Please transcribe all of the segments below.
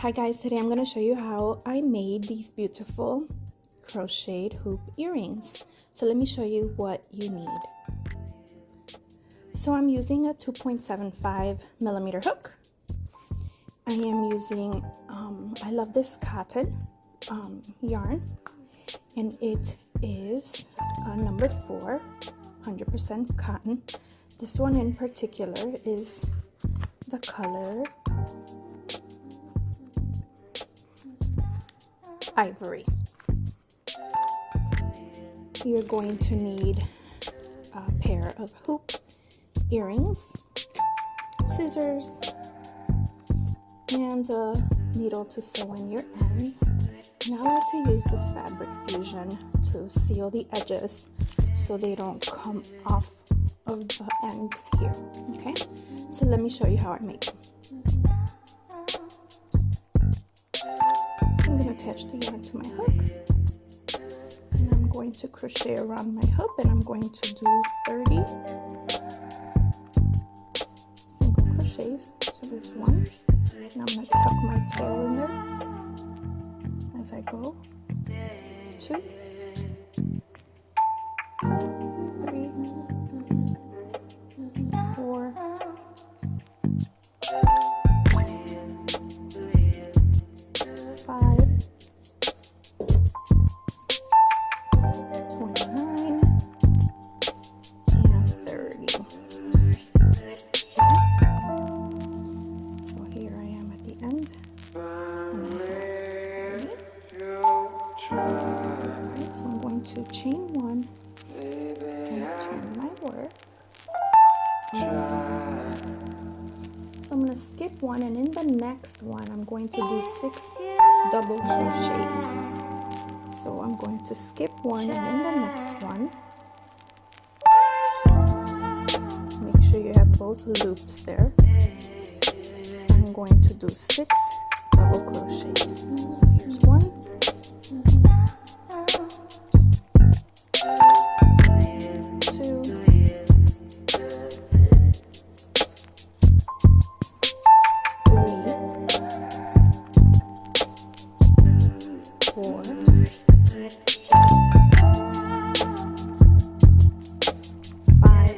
Hi guys, today I'm going to show you how I made these beautiful crocheted hoop earrings. So let me show you what you need. So I'm using a 2.75 millimeter hook. I am using, I love this cotton yarn, and it is number 4, 100% cotton. This one in particular is the color Ivory. You're going to need a pair of hoop earrings, scissors, and a needle to sew in your ends. And I like to use this fabric fusion to seal the edges so they don't come off of the ends here. Okay, so let me show you how I make them. I'm going to attach the yarn to my hook, and I'm going to crochet around my hook, and I'm going to do 30 single crochets. So there's 1, and I'm going to tuck my tail in there as I go. 2, 3, 4, 5, 29, and 30. So here I am at the end. Alright, so I'm going to chain 1 and turn my work. So I'm going to skip 1, and in the next one I'm going to do 6 double crochets. So I'm going to skip 1, and in the next one, make sure you have both loops there. I'm going to do 6 double crochets. So here's 1, 2, 4, 5,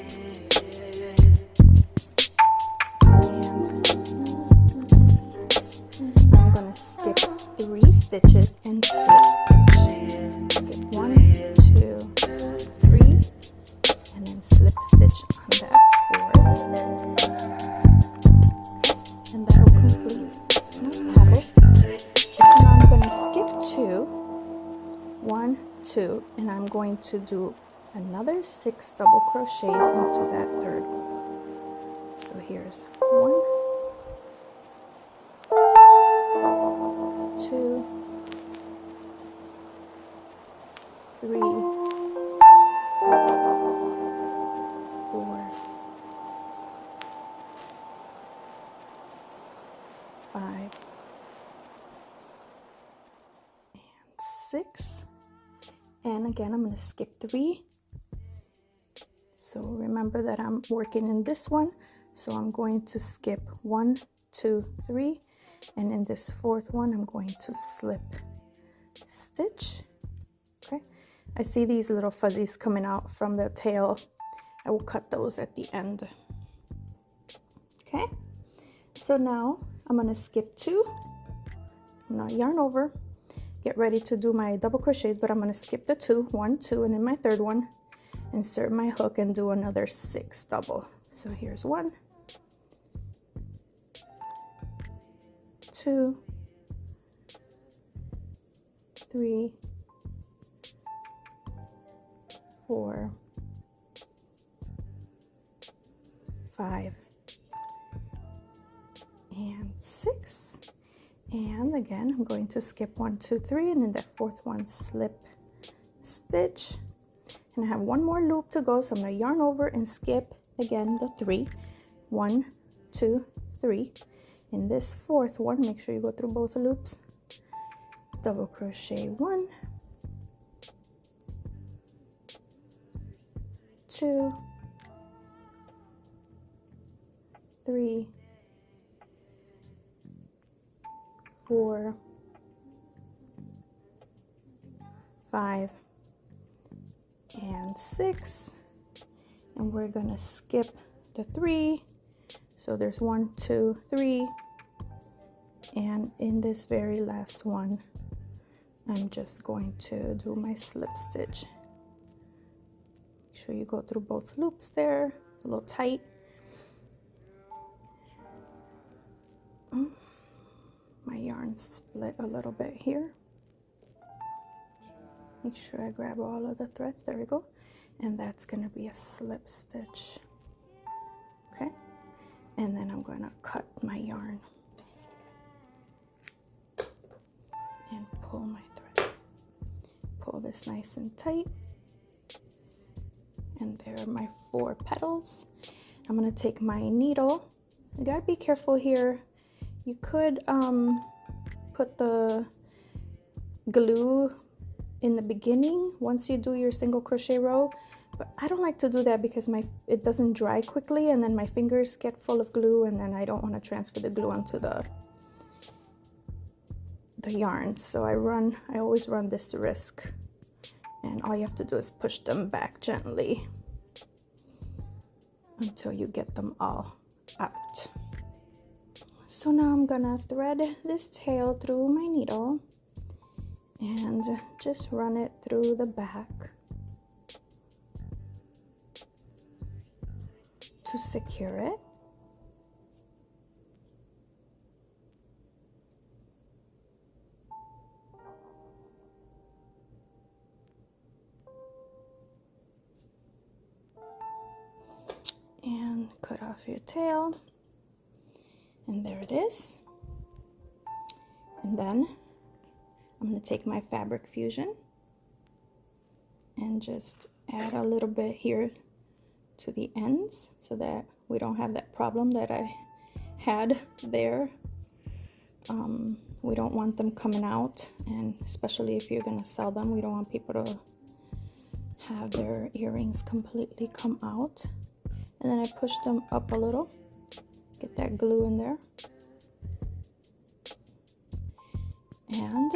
and I'm going to skip 3 stitches and slip stitch. Skip 1, 2, 3, and then slip stitch on that 4th, and that'll complete my paddle. So now I'm going to skip 2, 1, 2, and I'm going to do another 6 double crochets into that 3rd one. So here's 1, 2, 3, 4, 5, and 6. And again, I'm going to skip 3. So remember that I'm working in this one, so I'm going to skip 1, 2, 3, and in this 4th one I'm going to slip stitch. Okay, I see these little fuzzies coming out from the tail. I will cut those at the end. Okay, so now I'm going to skip 2. I'm going to yarn over, get ready to do my double crochets, but I'm going to skip the 2, 1, 2, and in my 3rd one insert my hook and do another 6 double. So here's 1, 2, 3, 4, 5, and 6. And again, I'm going to skip 1, 2, 3, and in that 4th one slip stitch. And I have 1 more loop to go, so I'm going to yarn over and skip again the 3, 1, 2, 3. In this 4th one, make sure you go through both loops, double crochet 1, 2, 3, 4, 5, and 6, and we're gonna skip the 3. So there's 1, 2, 3, and in this very last one I'm just going to do my slip stitch. Make sure you go through both loops there. It's a little tight. My yarn split a little bit here. Make sure I grab all of the threads. There we go. And that's going to be a slip stitch. Okay. And then I'm going to cut my yarn and pull my thread. Pull this nice and tight. And there are my 4 petals. I'm going to take my needle. You got to be careful here. You could put the glue in the beginning once you do your single crochet row, but I don't like to do that because it doesn't dry quickly, and then my fingers get full of glue, and then I don't want to transfer the glue onto the yarn. So I always run this risk, and all you have to do is push them back gently until you get them all out. So now I'm gonna thread this tail through my needle and just run it through the back to secure it. And cut off your tail. And there it is. And then I'm going to take my fabric fusion and just add a little bit here to the ends so that we don't have that problem that I had there. We don't want them coming out, and especially if you're going to sell them, we don't want people to have their earrings completely come out. And then I push them up a little. Get that glue in there and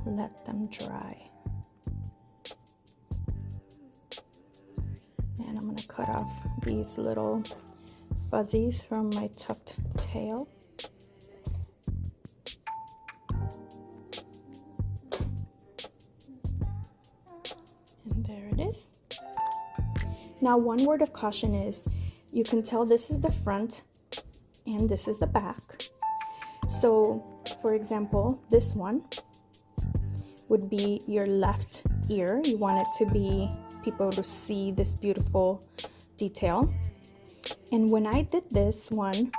let them dry. And I'm going to cut off these little fuzzies from my tucked tail. And there it is. Now, one word of caution is you can tell this is the front and this is the back. So for example, this one would be your left ear. You want it to be people to see this beautiful detail. And when I did this one,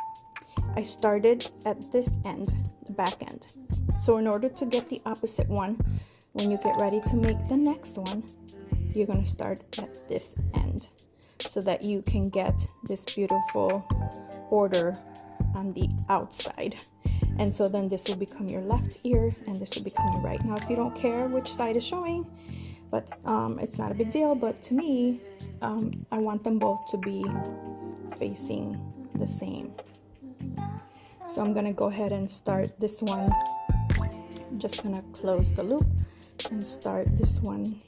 I started at this end, the back end. So in order to get the opposite one, when you get ready to make the next one, you're going to start at this end so that you can get this beautiful border on the outside. And so then this will become your left ear and this will become your right. Now if you don't care which side is showing, but it's not a big deal, but to me I want them both to be facing the same. So I'm gonna go ahead and start this one. I'm just gonna close the loop and start this one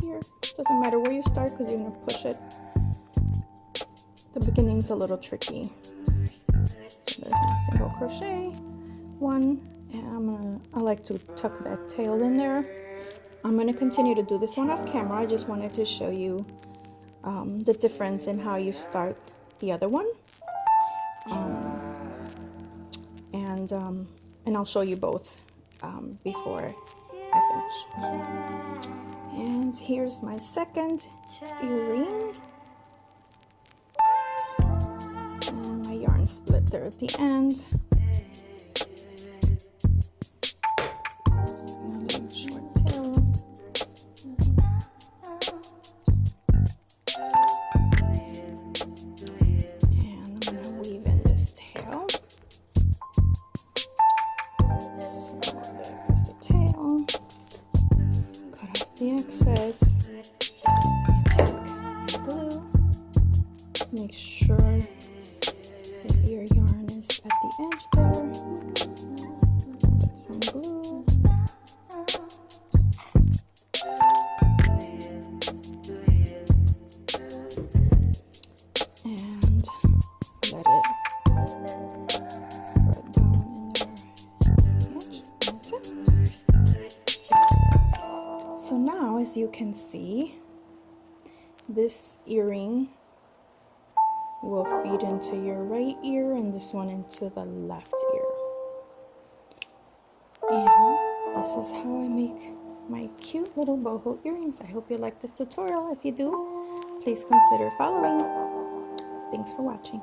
here. Doesn't matter where you start because you're gonna push it. The beginning's a little tricky. So there's my single crochet one, and I like to tuck that tail in there. I'm gonna continue to do this one off camera. I just wanted to show you the difference in how you start the other one, and I'll show you both before I finish. And here's my second earring. And my yarn split there at the end. Just gonna leave a short tail. And I'm gonna weave in this tail. So there's the tail. Cut out the excess. Take glue. Make sure the ear yarn is at the edge there. now, as you can see, this earring will feed into your right ear and this one into the left ear. And this is how I make my cute little boho earrings. I hope you like this tutorial. If you do, please consider following. Thanks for watching.